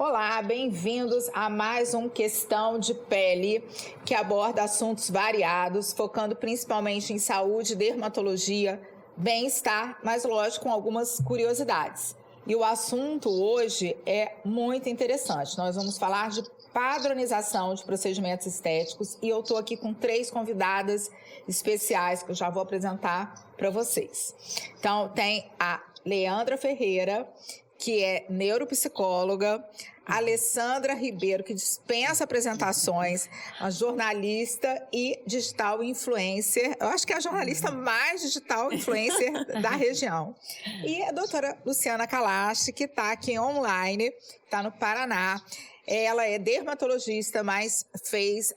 Olá, bem-vindos a mais um Questão de Pele, que aborda assuntos variados, focando principalmente em saúde, dermatologia, bem-estar, mas lógico, com algumas curiosidades. E o assunto hoje é muito interessante. Nós vamos falar de padronização de procedimentos estéticos e eu estou aqui com 3 convidadas especiais que eu já vou apresentar para vocês. Então, tem a Leandra Ferreira, que é neuropsicóloga, a Alessandra Ribeiro, que dispensa apresentações, uma jornalista e digital influencer. Eu acho que é a jornalista mais digital influencer da região. E a doutora Luciana Kalash, que está aqui online, está no Paraná. Ela é dermatologista, mas fez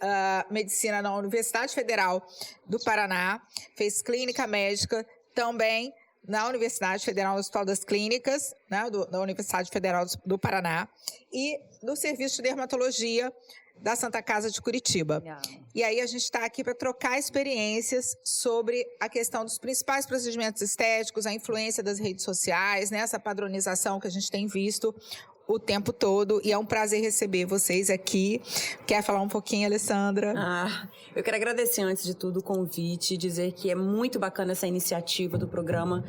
medicina na Universidade Federal do Paraná, fez clínica médica também na Universidade Federal do Hospital das Clínicas, né, da Universidade Federal do Paraná, e do Serviço de Dermatologia da Santa Casa de Curitiba. Legal. E aí a gente está aqui para trocar experiências sobre a questão dos principais procedimentos estéticos, a influência das redes sociais, né, essa padronização que a gente tem visto o tempo todo, e é um prazer receber vocês aqui. Quer falar um pouquinho, Alessandra? Eu quero agradecer, antes de tudo, o convite, dizer que é muito bacana essa iniciativa do programa.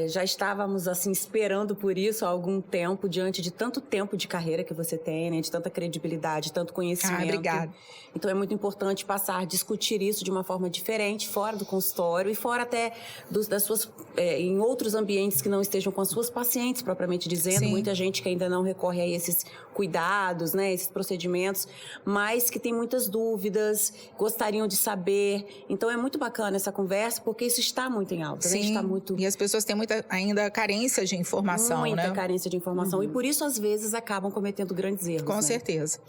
Já estávamos, assim, esperando por isso há algum tempo, diante de tanto tempo de carreira que você tem, né, de tanta credibilidade, tanto conhecimento. Obrigada. Então, é muito importante discutir isso de uma forma diferente, fora do consultório e fora até das suas, em outros ambientes que não estejam com as suas pacientes, propriamente dizendo. Sim. Muita gente que ainda não recorre a esses cuidados, né, esses procedimentos, mas que tem muitas dúvidas, gostariam de saber. Então é muito bacana essa conversa, porque isso está muito em alta. Sim, né? Está muito... E as pessoas têm ainda carência de informação, muita carência de informação. E por isso, às vezes, acabam cometendo grandes erros. Com certeza.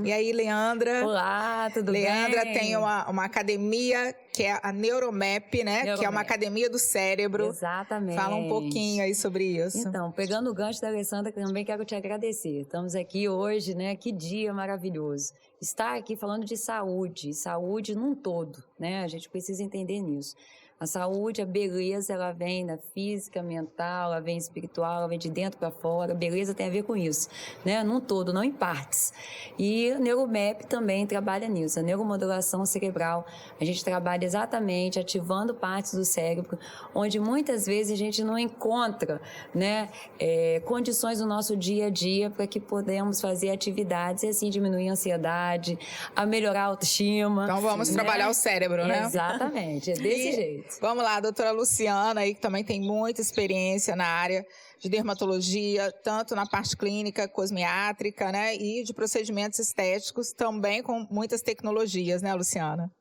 E aí, Leandra? Olá, tudo bem? Leandra tem uma academia que é a Neuromap, né? Neuromap. Que é uma academia do cérebro. Exatamente. Fala um pouquinho aí sobre isso. Então, pegando o gancho da Alessandra, também quero te agradecer. Estamos aqui hoje, né? Que dia maravilhoso. Estar aqui falando de saúde num todo, né? A gente precisa entender nisso. A saúde, a beleza, ela vem da física, mental, ela vem espiritual, ela vem de dentro para fora. A beleza tem a ver com isso, né? Num todo, não em partes. E a Neuromap também trabalha nisso. A neuromodulação cerebral, a gente trabalha exatamente ativando partes do cérebro, onde muitas vezes a gente não encontra, né, condições no nosso dia a dia para que podemos fazer atividades e assim diminuir a ansiedade, a melhorar a autoestima. Então vamos trabalhar o cérebro, né? Exatamente, é desse jeito. Vamos lá, a doutora Luciana, aí, que também tem muita experiência na área de dermatologia, tanto na parte clínica, cosmiátrica, né, e de procedimentos estéticos, também com muitas tecnologias, né, Luciana?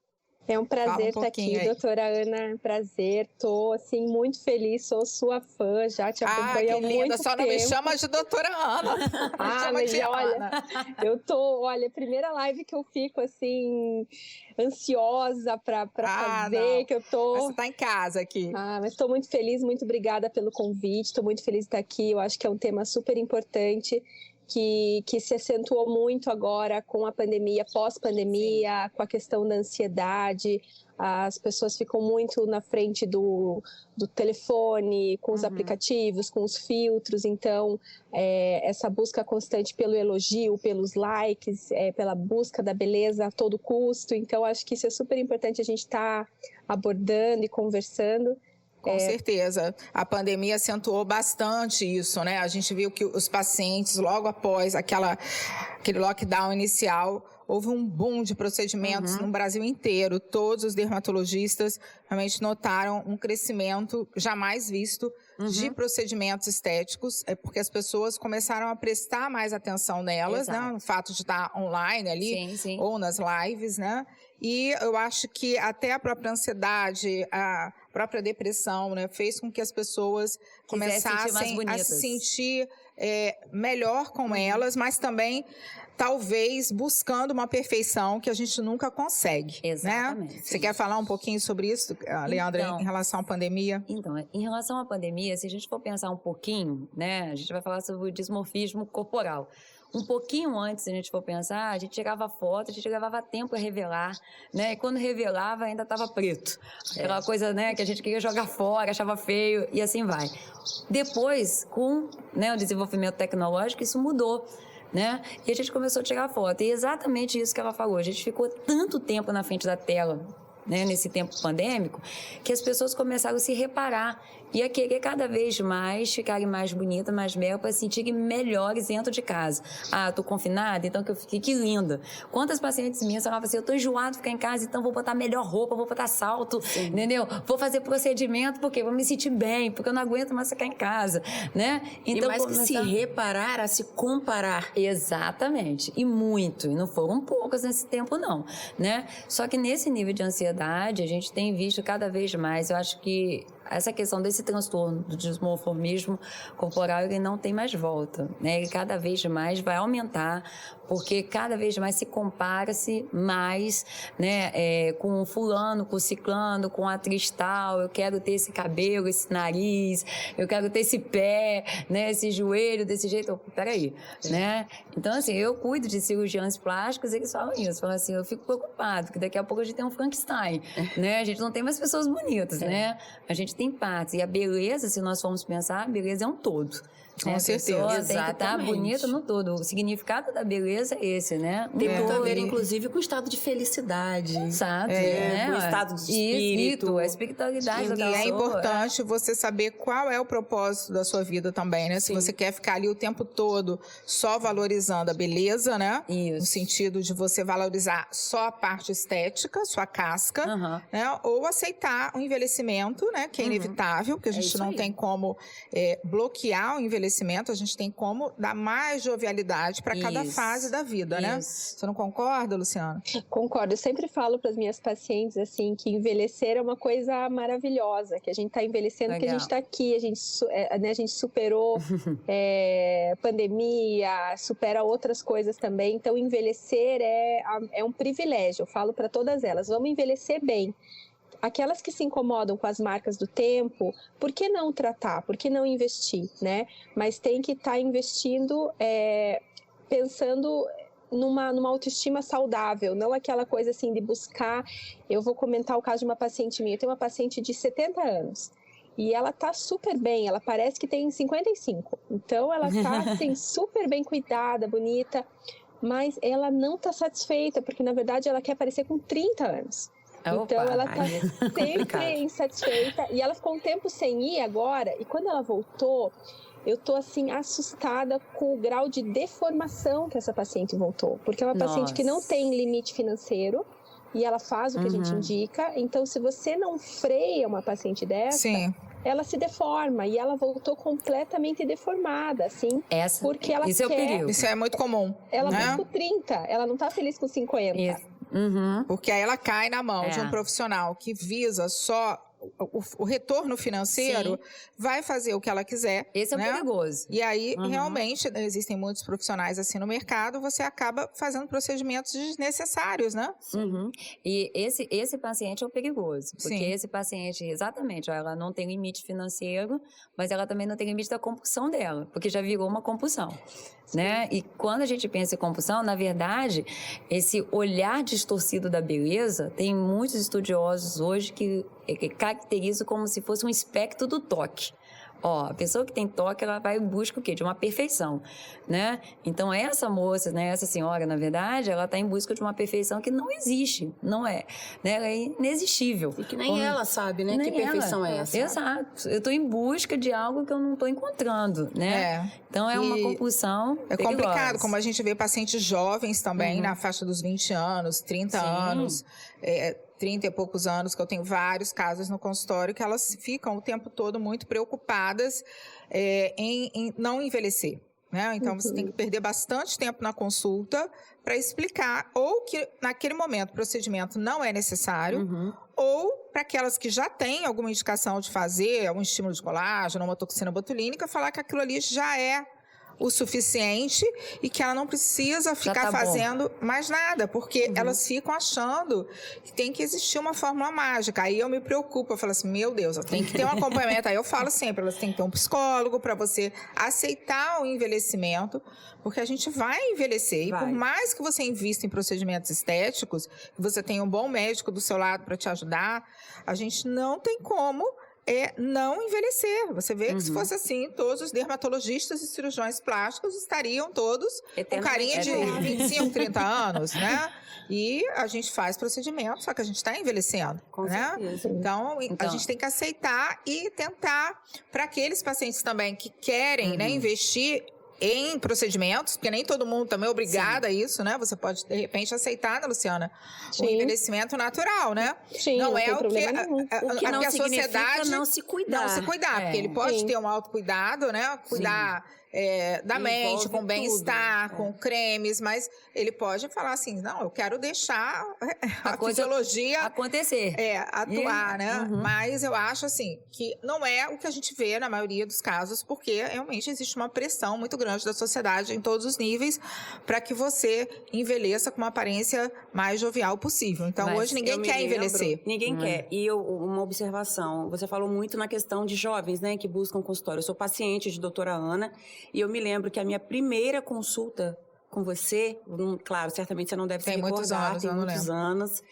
É um prazer estar aqui, doutora Ana, prazer, tô assim muito feliz, sou sua fã, já te acompanho há muito tempo. Só não me chama de doutora Ana. Mas olha, primeira live que eu fico assim ansiosa para fazer, que eu tô. Mas você tá em casa aqui. Mas estou muito feliz, muito obrigada pelo convite, estou muito feliz de estar aqui, eu acho que é um tema super importante. Que se acentuou muito agora com a pandemia, pós-pandemia, com a questão da ansiedade. As pessoas ficam muito na frente do telefone, com os aplicativos, com os filtros. Então, essa busca constante pelo elogio, pelos likes, pela busca da beleza a todo custo. Então, acho que isso é super importante a gente estar abordando e conversando. Com certeza. A pandemia acentuou bastante isso, né? A gente viu que os pacientes, logo após aquele lockdown inicial, houve um boom de procedimentos no Brasil inteiro. Todos os dermatologistas realmente notaram um crescimento jamais visto de procedimentos estéticos, porque as pessoas começaram a prestar mais atenção nelas, né? No fato de estar online ali, ou nas lives, né? E eu acho que até a própria ansiedade, a própria depressão, né, fez com que as pessoas começassem a se sentir melhor com elas, mas também talvez buscando uma perfeição que a gente nunca consegue. Exatamente. Né? Você quer falar um pouquinho sobre isso, Leandra, em relação à pandemia? Então, em relação à pandemia, se a gente for pensar um pouquinho, né, a gente vai falar sobre o dismorfismo corporal. Um pouquinho antes, se a gente for pensar, a gente tirava foto, a gente levava tempo a revelar, né? E quando revelava, ainda estava preto. Aquela coisa, né, que a gente queria jogar fora, achava feio, e assim vai. Depois, com, né, o desenvolvimento tecnológico, isso mudou. né? E a gente começou a tirar foto. E exatamente isso que ela falou. A gente ficou tanto tempo na frente da tela, né, nesse tempo pandêmico, que as pessoas começaram a se reparar e a querer cada vez mais ficarem mais bonitas, mais belas, para se sentirem melhores dentro de casa. Ah, tô confinada, então que eu fiquei que linda. Quantas pacientes minhas falavam assim, eu tô enjoada de ficar em casa, então vou botar melhor roupa, vou botar salto, entendeu? Vou fazer procedimento, porque vou me sentir bem, porque eu não aguento mais ficar em casa, né? Então, e mais que se reparar, a se comparar. Exatamente. E muito. E não foram poucas nesse tempo, não, né? Só que nesse nível de ansiedade, a gente tem visto cada vez mais, eu acho que essa questão desse transtorno do dismorfismo corporal, ele não tem mais volta, né? Ele cada vez mais vai aumentar, porque cada vez mais se compara-se mais, né, com o fulano, com o ciclano, com a atriz tal, eu quero ter esse cabelo, esse nariz, eu quero ter esse pé, né, esse joelho desse jeito. Peraí, né? Então, assim, eu cuido de cirurgiões plásticos, eles falam isso, falam assim, eu fico preocupado, que daqui a pouco a gente tem um Frankenstein, né? A gente não tem mais pessoas bonitas, né? A gente tem partes. E a beleza, se nós formos pensar, a beleza é um todo. Com certeza. A pessoa tem que estar bonita no todo. O significado da beleza é esse, né? Tem muito a ver, inclusive, com o estado de felicidade. Exato. Né? Com o estado de espírito. A espiritualidade da pessoa. E é importante você saber qual é o propósito da sua vida também, né? Se você quer ficar ali o tempo todo só valorizando a beleza, né? Isso. No sentido de você valorizar só a parte estética, sua casca, né? Ou aceitar o envelhecimento, né? Que é inevitável, porque a gente não tem como bloquear o envelhecimento, a gente tem como dar mais jovialidade para cada fase da vida, né? Você não concorda, Luciana? Concordo. Eu sempre falo para as minhas pacientes assim que envelhecer é uma coisa maravilhosa, que a gente está envelhecendo, porque a gente está aqui, a gente superou pandemia, supera outras coisas também. Então, envelhecer é um privilégio. Eu falo para todas elas, vamos envelhecer bem. Aquelas que se incomodam com as marcas do tempo, por que não tratar? Por que não investir, né? Mas tem que estar investindo pensando numa autoestima saudável, não aquela coisa assim de buscar... Eu vou comentar o caso de uma paciente minha. Eu tenho uma paciente de 70 anos. E ela tá super bem, ela parece que tem 55. Então, ela tá assim, super bem cuidada, bonita. Mas ela não tá satisfeita, porque na verdade ela quer parecer com 30 anos. Então, ela tá sempre insatisfeita. E ela ficou um tempo sem ir agora. E quando ela voltou, eu tô assim, assustada com o grau de deformação que essa paciente voltou. Porque é uma paciente que não tem limite financeiro. E ela faz o que a gente indica. Então, se você não freia uma paciente dessa... ela se deforma. E ela voltou completamente deformada, assim. Porque ela isso é o perigo. Isso é muito comum. Ela tá com 30. Ela não tá feliz com 50. Isso. Porque aí ela cai na mão de um profissional que visa só o retorno financeiro, vai fazer o que ela quiser. Esse é o perigoso. E aí, realmente, existem muitos profissionais assim no mercado, você acaba fazendo procedimentos desnecessários, né? E esse paciente é o perigoso. Porque esse paciente, exatamente, ela não tem limite financeiro, mas ela também não tem limite da compulsão dela, porque já virou uma compulsão. Né? E quando a gente pensa em compulsão, na verdade, esse olhar distorcido da beleza, tem muitos estudiosos hoje que caracterizam como se fosse um espectro do toque. A pessoa que tem toque, ela vai em busca o quê? De uma perfeição, né? Então, essa moça, né, essa senhora, na verdade, ela está em busca de uma perfeição que não existe, não é, né? Ela é inexistível. E que nem ela sabe, né? Que perfeição é essa. Exato. Eu estou em busca de algo que eu não estou encontando, né? Então, é uma compulsão perigosa. Complicado, como a gente vê pacientes jovens também, na faixa dos 20 anos, 30 anos... 30 e poucos anos, que eu tenho vários casos no consultório, que elas ficam o tempo todo muito preocupadas em não envelhecer. Né? Então, você tem que perder bastante tempo na consulta para explicar ou que naquele momento o procedimento não é necessário, ou para aquelas que já têm alguma indicação de fazer algum estímulo de colágeno, uma toxina botulínica, falar que aquilo ali já é o suficiente e que ela não precisa ficar fazendo mais nada, porque elas ficam achando que tem que existir uma fórmula mágica. Aí eu me preocupo, eu falo assim, meu Deus, eu tenho que ter um acompanhamento. Aí eu falo sempre, elas têm que ter um psicólogo para você aceitar o envelhecimento, porque a gente vai envelhecer. E por mais que você invista em procedimentos estéticos, que você tenha um bom médico do seu lado para te ajudar, a gente não tem como não envelhecer. Você vê que se fosse assim, todos os dermatologistas e cirurgiões plásticos estariam todos com carinha de 25, 30 anos, né? E a gente faz procedimento, só que a gente está envelhecendo, Com né? certeza. Então, a gente tem que aceitar e tentar, para aqueles pacientes também que querem, né, investir em procedimentos, porque nem todo mundo também é obrigado a isso, né? Você pode, de repente, aceitar, né, Luciana? Sim. O envelhecimento natural, né? Sim, não é tem problema nenhum. O que não a significa sociedade não se cuidar. Não se cuidar, porque ele pode ter um autocuidado, né? Cuidar da mente, com bem-estar, com cremes, mas ele pode falar assim, não, eu quero deixar a fisiologia acontecer. Atuar, né? Mas eu acho, assim, que não é o que a gente vê na maioria dos casos, porque realmente existe uma pressão muito grande da sociedade em todos os níveis para que você envelheça com uma aparência mais jovial possível. Então, Mas hoje ninguém quer envelhecer. Ninguém quer. E uma observação, você falou muito na questão de jovens, né, que buscam consultório. Eu sou paciente de doutora Ana, e eu me lembro que a minha primeira consulta com você, claro, certamente você não deve se recordar, tem muitos anos,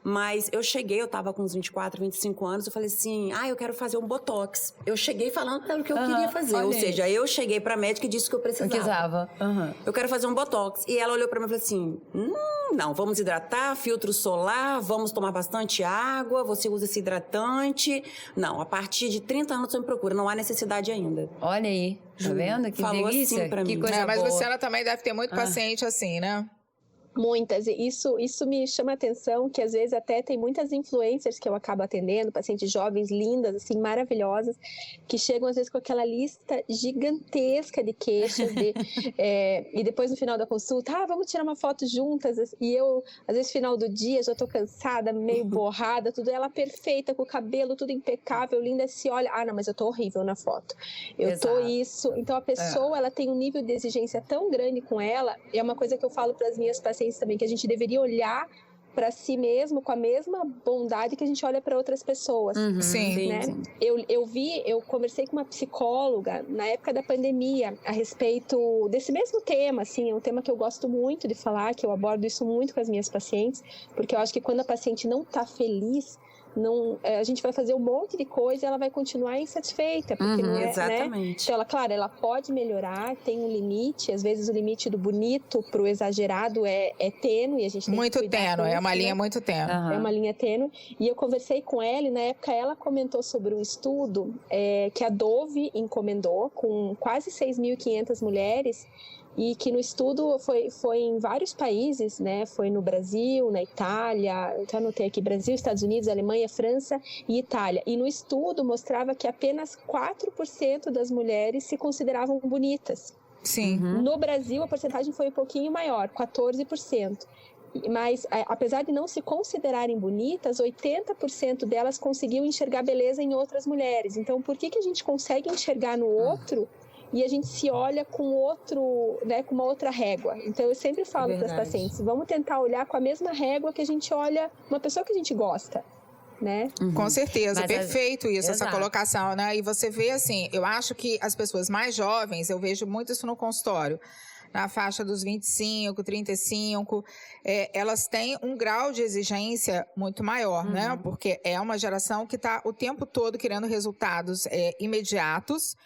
mas eu estava com uns 24, 25 anos, eu falei assim, eu quero fazer um botox. Eu cheguei falando pelo que eu queria fazer, ou seja, eu cheguei pra médica e disse que eu precisava. Eu quero fazer um botox. E ela olhou pra mim e falou assim, não, vamos hidratar, filtro solar, vamos tomar bastante água, você usa esse hidratante. Não, a partir de 30 anos você me procura, não há necessidade ainda. Olha aí, tá vendo? Que Falou delícia, assim pra que mim. coisa Mas boa. Luciana também deve ter muito paciente assim, né? Muitas, e isso me chama a atenção, que às vezes até tem muitas influencers que eu acabo atendendo, pacientes jovens, lindas, assim, maravilhosas, que chegam às vezes com aquela lista gigantesca de queixas, e depois no final da consulta, vamos tirar uma foto juntas, e eu, às vezes no final do dia, já tô cansada, meio borrada, tudo, ela perfeita, com o cabelo tudo impecável, linda, se olha, não, mas eu tô horrível na foto, eu tô isso, então a pessoa, ela tem um nível de exigência tão grande com ela, é uma coisa que eu falo para as minhas pacientes também, que a gente deveria olhar para si mesmo com a mesma bondade que a gente olha para outras pessoas. Sim. Né? Eu conversei com uma psicóloga na época da pandemia a respeito desse mesmo tema, assim, é um tema que eu gosto muito de falar, que eu abordo isso muito com as minhas pacientes, porque eu acho que quando a paciente não está feliz, a gente vai fazer um monte de coisa e ela vai continuar insatisfeita, porque não é, exatamente. Né? Então, claro, ela pode melhorar, tem um limite, às vezes o limite do bonito pro exagerado é tênue, a gente tem muito que cuidar tênue, é uma né? linha muito tênue. É uma linha tênue, e eu conversei com ela, e na época ela comentou sobre um estudo que a Dove encomendou com quase 6.500 mulheres, e que no estudo foi em vários países, né? Foi no Brasil, na Itália, eu anotei aqui, Brasil, Estados Unidos, Alemanha, França e Itália. E no estudo mostrava que apenas 4% das mulheres se consideravam bonitas. Sim. No Brasil, a porcentagem foi um pouquinho maior, 14%. Mas, apesar de não se considerarem bonitas, 80% delas conseguiam enxergar beleza em outras mulheres. Então, por que a gente consegue enxergar no outro e a gente se olha com outro, né, com uma outra régua? Então, eu sempre falo para as pacientes, vamos tentar olhar com a mesma régua que a gente olha uma pessoa que a gente gosta, né? Com certeza, Mas perfeito isso, essa Exato. colocação, né? E você vê, assim, eu acho que as pessoas mais jovens, eu vejo muito isso no consultório, na faixa dos 25, 35, elas têm um grau de exigência muito maior, né? Porque é uma geração que está o tempo todo querendo resultados imediatos,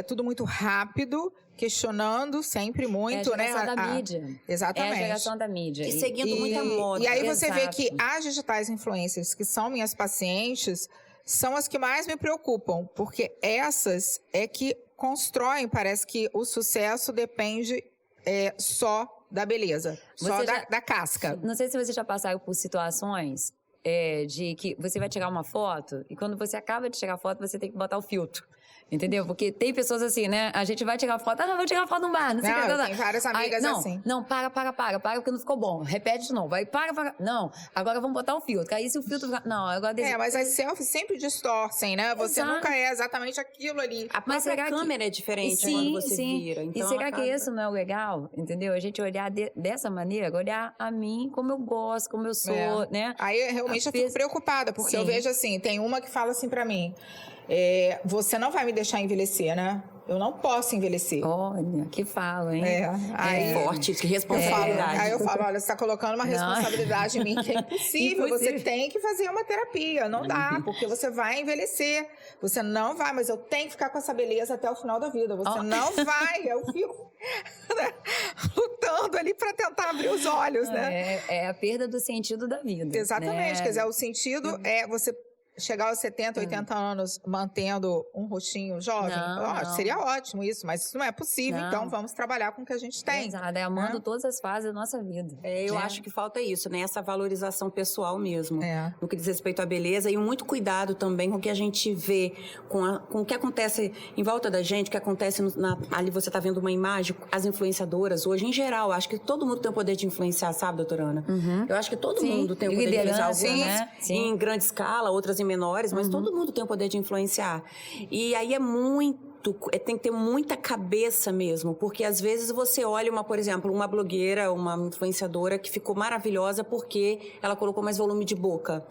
tudo muito rápido, questionando sempre muito, É a geração da mídia. Exatamente. É a geração da mídia. E seguindo muita moda. E aí você vê Exato. que as digitais influencers, que são minhas pacientes, são as que mais me preocupam, porque essas é que constroem, parece que o sucesso depende só da beleza, só da casca. Não sei se vocês já passaram por situações de que você vai tirar uma foto e quando você acaba de tirar a foto, você tem que botar o filtro. Entendeu? Porque tem pessoas assim, né? A gente vai tirar foto, vou tirar foto no bar, não sei o que. Eu tenho várias amigas assim. Não, para, porque não ficou bom. Repete de novo. Vai, para. Não, agora vamos botar o filtro. Aí se o filtro ficar... Não, agora... Mas as selfies sempre distorcem, né? Você Exato. nunca é exatamente aquilo ali. A própria câmera é diferente quando você vira. Então e será que isso não é o legal? Entendeu? A gente olhar dessa maneira, olhar a mim como eu gosto, como eu sou, né? Aí realmente eu fico preocupada, porque eu vejo assim, tem uma que fala assim pra mim, você não vai me deixar envelhecer, né? eu não posso envelhecer. Olha, que falo, hein? Aí, Forte, que responsabilidade. Aí eu falo, olha, você está colocando uma responsabilidade em mim que é impossível. Você tem que fazer uma terapia. Não dá, porque você vai envelhecer. Você não vai, mas eu tenho que ficar com essa beleza até o final da vida. Você não vai. Eu fico lutando ali para tentar abrir os olhos, né? É a perda do sentido da vida. Exatamente. Né? Quer dizer, o sentido é você chegar aos 70, 80 anos mantendo um rostinho jovem. Não. Seria ótimo isso, mas isso não é possível. Então, vamos trabalhar com o que a gente tem. Exato, amando todas as fases da nossa vida. Eu acho que falta isso, né? Essa valorização pessoal mesmo. No que diz respeito à beleza. E muito cuidado também com o que a gente vê, com o que acontece em volta da gente, o que acontece ali você está vendo uma imagem, as influenciadoras hoje, em geral, acho que todo mundo tem o poder de influenciar, sabe, doutora Ana? Eu acho que todo mundo tem o poder de influenciar. Algumas em grande escala, outras em menores, mas todo mundo tem o poder de influenciar. E aí tem que ter muita cabeça mesmo, porque às vezes você olha por exemplo, uma blogueira, uma influenciadora que ficou maravilhosa porque ela colocou mais volume de boca.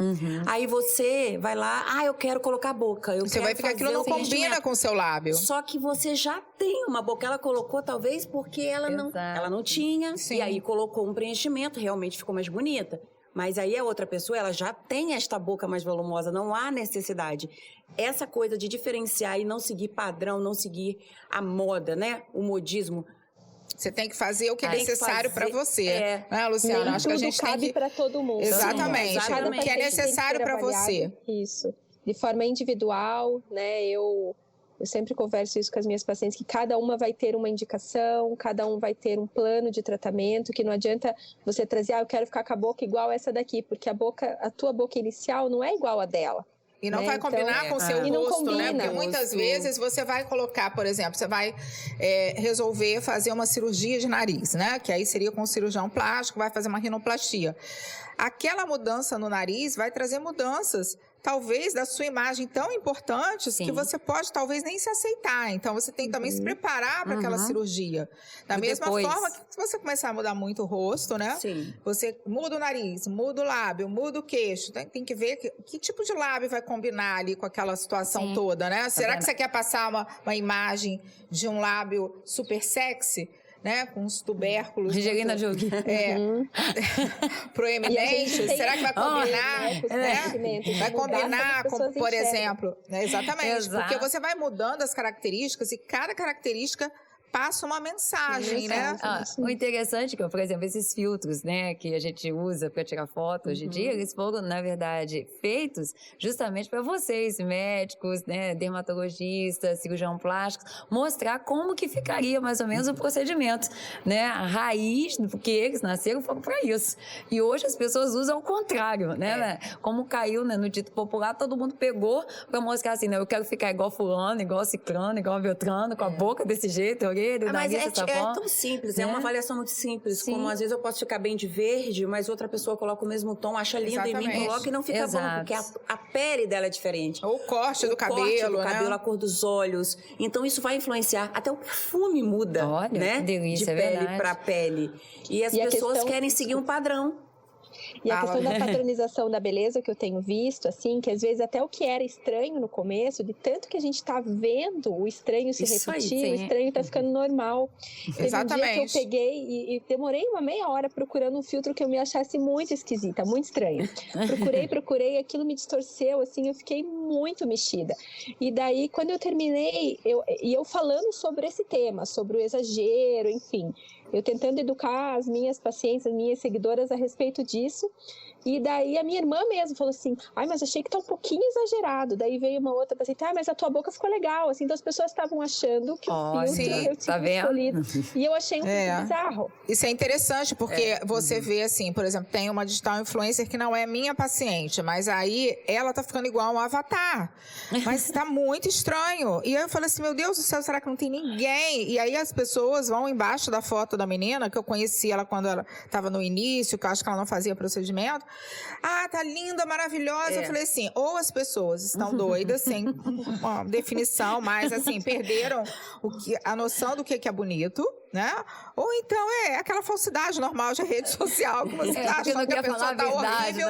Aí você vai lá, eu quero colocar boca. Você vai ficar, aquilo não combina com o seu lábio. Só que você já tem uma boca. Ela colocou talvez porque ela não tinha. Sim. E aí colocou um preenchimento, realmente ficou mais bonita. Mas aí a outra pessoa, ela já tem esta boca mais volumosa, não há necessidade. Essa coisa de diferenciar e não seguir padrão, não seguir a moda, o modismo. Você tem que fazer o que é necessário para você. Luciana? Acho que a gente cabe para todo mundo. Exatamente. O que é necessário para você. Isso. De forma individual, Eu sempre converso isso com as minhas pacientes, que cada uma vai ter uma indicação, cada um vai ter um plano de tratamento, que não adianta você trazer, eu quero ficar com a boca igual essa daqui, porque a tua boca inicial não é igual a dela. E não vai combinar com o seu rosto, né? Porque muitas vezes você vai colocar, por exemplo, você vai resolver fazer uma cirurgia de nariz, né? Que aí seria com um cirurgião plástico, vai fazer uma rinoplastia. Aquela mudança no nariz vai trazer mudanças, talvez, da sua imagem tão importantes que você pode talvez nem se aceitar. Então, você tem que também se preparar para aquela cirurgia. Da mesma forma que se você começar a mudar muito o rosto, né? Sim. Você muda o nariz, muda o lábio, muda o queixo. Tem que ver que tipo de lábio vai combinar ali com aquela situação toda, né? Será que você quer passar uma imagem de um lábio super sexy? Né, com os tubérculos Angelina Jolie. Proeminentes, será que vai combinar? Vai combinar com, por exemplo, exatamente, porque você vai mudando as características e cada característica passa uma mensagem, né? O interessante é que, por exemplo, esses filtros, né, que a gente usa para tirar foto hoje em dia, eles foram, na verdade, feitos justamente para vocês, médicos, né, dermatologistas, cirurgião plástico, mostrar como que ficaria mais ou menos o procedimento, né? A raiz, porque eles nasceram foram para isso. E hoje as pessoas usam o contrário, né? Como caiu, né, no dito popular, todo mundo pegou para mostrar assim, né, eu quero ficar igual fulano, igual ciclano, igual beltrano, com a boca desse jeito, mas é tão simples, é uma avaliação muito simples. Como às vezes eu posso ficar bem de verde, mas outra pessoa coloca o mesmo tom, acha lindo em mim, coloca e não fica bom, porque a pele dela é diferente. Ou o corte do cabelo, a cor dos olhos. Então isso vai influenciar. Até o perfume muda, né? Que delícia, de pele para pele. E as pessoas querem seguir um padrão. E a questão da padronização da beleza que eu tenho visto, assim, que às vezes até o que era estranho no começo, de tanto que a gente tá vendo o estranho se repetir, o estranho tá ficando normal. Exatamente. Teve um dia que eu peguei e demorei uma meia hora procurando um filtro que eu me achasse muito esquisita, muito estranho. Procurei, aquilo me distorceu, assim, eu fiquei muito mexida. E daí, quando eu terminei, eu falando sobre esse tema, sobre o exagero, enfim, eu tentando educar as minhas pacientes, as minhas seguidoras a respeito disso. E daí a minha irmã mesmo falou assim, mas achei que tá um pouquinho exagerado. Daí veio uma outra paciente, mas a tua boca ficou legal. Assim, então as pessoas estavam achando que o filtro eu tinha escolhido. E eu achei um pouco bizarro. Isso é interessante, porque você vê assim, por exemplo, tem uma digital influencer que não é minha paciente, mas aí ela tá ficando igual um avatar. Mas tá muito estranho. E aí eu falei assim, meu Deus do céu, será que não tem ninguém? E aí as pessoas vão embaixo da foto da menina, que eu conheci ela quando ela estava no início, que eu acho que ela não fazia procedimento. Tá linda, maravilhosa. Eu falei assim, ou as pessoas estão doidas, sem uma definição, mas assim, perderam a noção do que é bonito, né? Ou então é aquela falsidade normal de rede social, que você acha que a pessoa tá horrível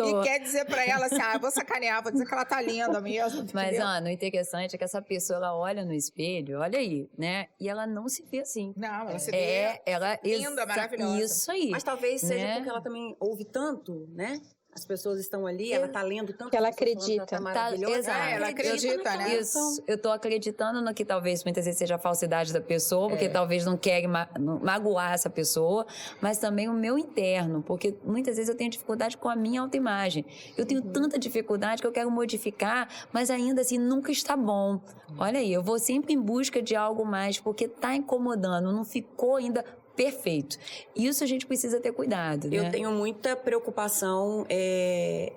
e quer dizer pra ela assim, eu vou sacanear, vou dizer que ela tá linda mesmo. Mas, Ana, o interessante é que essa pessoa, ela olha no espelho, olha aí, né? E ela não se vê assim. Não, ela se vê linda, maravilhosa. Isso aí. Mas talvez seja porque ela também ouve tanto, né? As pessoas estão ali, ela tá lendo tanto. Que ela acredita. Tá maravilhosa. Exato. Ela acredita, né? Isso. Eu tô acreditando no que talvez muitas vezes seja a falsidade da pessoa, porque talvez não quer magoar essa pessoa, mas também o meu interno, porque muitas vezes eu tenho dificuldade com a minha autoimagem. Eu tenho tanta dificuldade que eu quero modificar, mas ainda assim nunca está bom. Olha aí, eu vou sempre em busca de algo mais, porque tá incomodando, não ficou ainda perfeito. Isso a gente precisa ter cuidado, né? Eu tenho muita preocupação, é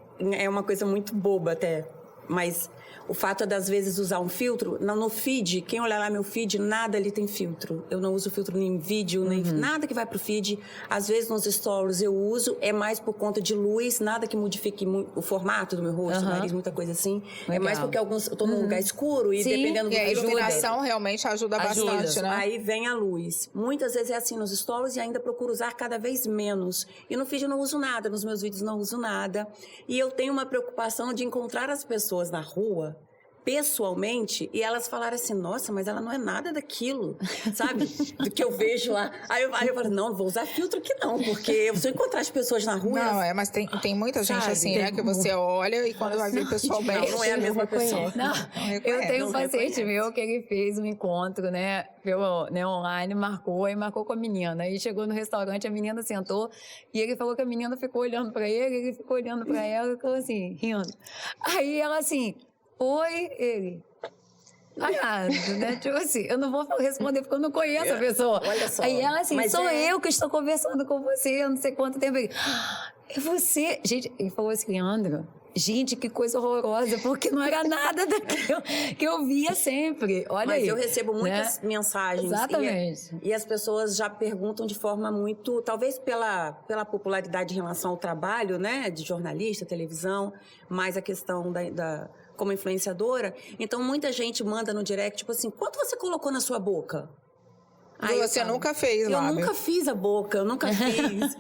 uma coisa muito boba até, mas o fato de, às vezes, usar um filtro, no feed, quem olhar lá meu feed, nada ali tem filtro. Eu não uso filtro nem vídeo, nem nada que vai pro feed. Às vezes, nos stories eu uso, é mais por conta de luz, nada que modifique o formato do meu rosto, nariz, muita coisa assim. Legal. É mais porque eu tô num lugar escuro e dependendo do a iluminação realmente ajuda bastante, né? Aí vem a luz. Muitas vezes é assim nos stories e ainda procuro usar cada vez menos. E no feed eu não uso nada, nos meus vídeos não uso nada. E eu tenho uma preocupação de encontrar as pessoas na rua, pessoalmente, e elas falaram assim, nossa, mas ela não é nada daquilo, sabe? Do que eu vejo lá. Aí eu falo, não vou usar filtro aqui não, porque se eu encontrar as pessoas na rua... Não, mas tem muita gente assim, né, que você olha e quando vai ver pessoalmente... Não é a mesma pessoa. Não, eu tenho um paciente meu que ele fez um encontro, né, online, marcou com a menina. Aí chegou no restaurante, a menina sentou e ele falou que a menina ficou olhando pra ele ficou olhando pra ela e ficou assim, rindo. Aí ela assim... Oi, ele. Né? Tipo assim, eu não vou responder porque eu não conheço a pessoa. Olha só. Aí ela assim, sou eu que estou conversando com você, eu não sei quanto tempo. É você. Gente, ele falou assim, Leandro, gente, que coisa horrorosa, porque não era nada daquilo que eu via sempre. Olha aí. Mas eu recebo muitas mensagens. Exatamente. E as pessoas já perguntam de forma muito... Talvez pela popularidade em relação ao trabalho, né? De jornalista, televisão, mais a questão como influenciadora. Então, muita gente manda no direct, tipo assim, quanto você colocou na sua boca? Aí você nunca fez, Lábia. Eu nunca fiz a boca, eu nunca fiz.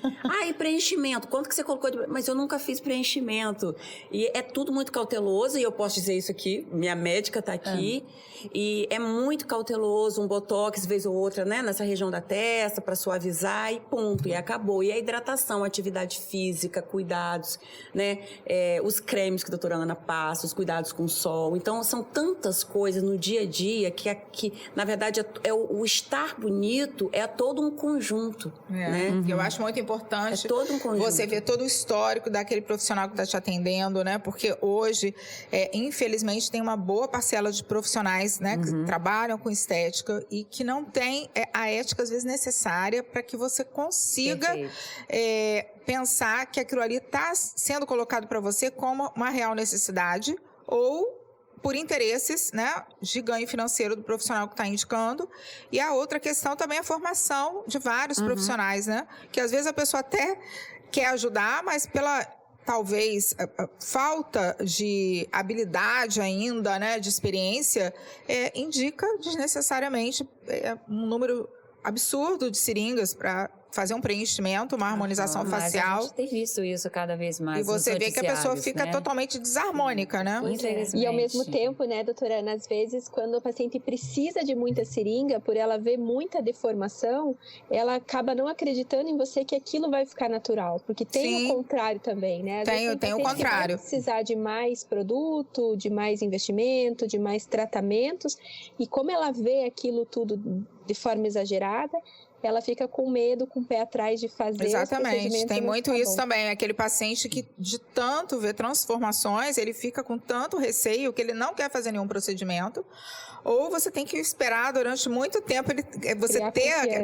E preenchimento, quanto que você colocou? Mas eu nunca fiz preenchimento. E é tudo muito cauteloso, e eu posso dizer isso aqui, minha médica tá aqui, e é muito cauteloso, um botox, vez ou outra, né, nessa região da testa, para suavizar, e ponto, e acabou. E a hidratação, atividade física, cuidados, né, os cremes que a doutora Ana passa, os cuidados com o sol. Então, são tantas coisas no dia a dia que na verdade, o estar bonito é todo um conjunto, né? Eu acho muito importante todo um conjunto. Você ver todo o histórico daquele profissional que está te atendendo, né? Porque hoje, infelizmente, tem uma boa parcela de profissionais, né, que trabalham com estética e que não tem a ética, às vezes, necessária para que você consiga pensar que aquilo ali está sendo colocado para você como uma real necessidade ou por interesses, né, de ganho financeiro do profissional que está indicando. E a outra questão também é a formação de vários profissionais, né? Que às vezes a pessoa até quer ajudar, mas pela, talvez, falta de habilidade ainda, né, de experiência, indica desnecessariamente um número absurdo de seringas para fazer um preenchimento, uma harmonização facial. A gente tem visto isso cada vez mais. E você vê que a pessoa fica totalmente desarmônica, né? E ao mesmo tempo, né, doutora Ana, às vezes, quando o paciente precisa de muita seringa, por ela ver muita deformação, ela acaba não acreditando em você que aquilo vai ficar natural. Porque tem o contrário também, né? Tem o contrário. Vai precisar de mais produto, de mais investimento, de mais tratamentos. E como ela vê aquilo tudo de forma exagerada, ela fica com medo, com o pé atrás de fazer. Exatamente, tem muito isso também. Aquele paciente que de tanto ver transformações, ele fica com tanto receio que ele não quer fazer nenhum procedimento. Ou você tem que esperar durante muito tempo você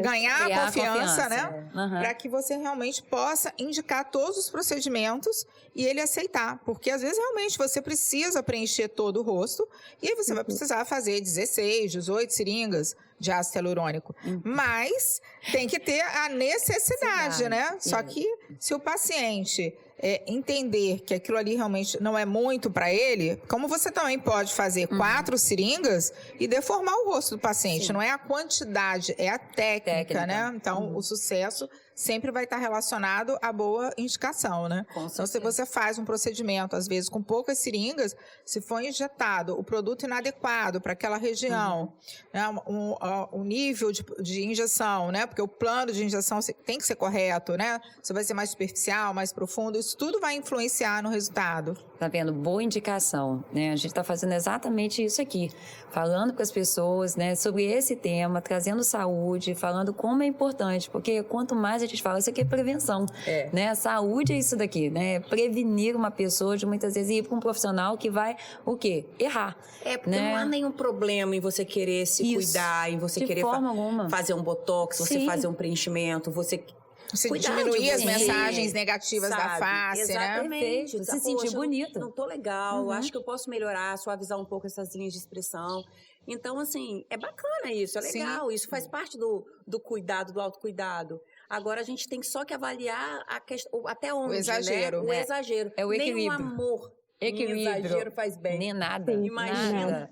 ganhar a confiança, né? Para que você realmente possa indicar todos os procedimentos e ele aceitar. Porque às vezes realmente você precisa preencher todo o rosto e aí você vai precisar fazer 16, 18 seringas de ácido hialurônico. Mas tem que ter a necessidade, né? Só que se o paciente entender que aquilo ali realmente não é muito para ele, como você também pode fazer 4 seringas e deformar o rosto do paciente. Sim. Não é a quantidade, é a técnica. Né? Então, o sucesso sempre vai estar relacionado à boa indicação, né? Então, se você faz um procedimento, às vezes, com poucas seringas, se for injetado o produto inadequado para aquela região, né? O nível de injeção, né? Porque o plano de injeção tem que ser correto, né? Se vai ser mais superficial, mais profundo, isso tudo vai influenciar no resultado. Tá vendo? Boa indicação, né? A gente está fazendo exatamente isso aqui, falando com as pessoas, né, sobre esse tema, trazendo saúde, falando como é importante, porque quanto mais a gente fala, isso aqui é prevenção, né? Saúde é isso daqui, né? Prevenir uma pessoa de muitas vezes ir para um profissional que vai, o quê? Errar. Porque né? não há nenhum problema em você querer se cuidar, em você de querer forma alguma. fazer um botox, você fazer um preenchimento, você diminuir as mensagens negativas da face, exatamente, né? Se sentir bonito. Não tô legal, acho que eu posso melhorar, suavizar um pouco essas linhas de expressão. Então, assim, é bacana isso, é legal, isso faz parte do cuidado, do autocuidado. Agora, a gente tem só que avaliar a questão, até onde, o exagero. Né? O exagero. É o equilíbrio. Nem o amor. Equilíbrio. Nem exagero faz bem. Nem nada. Imagina.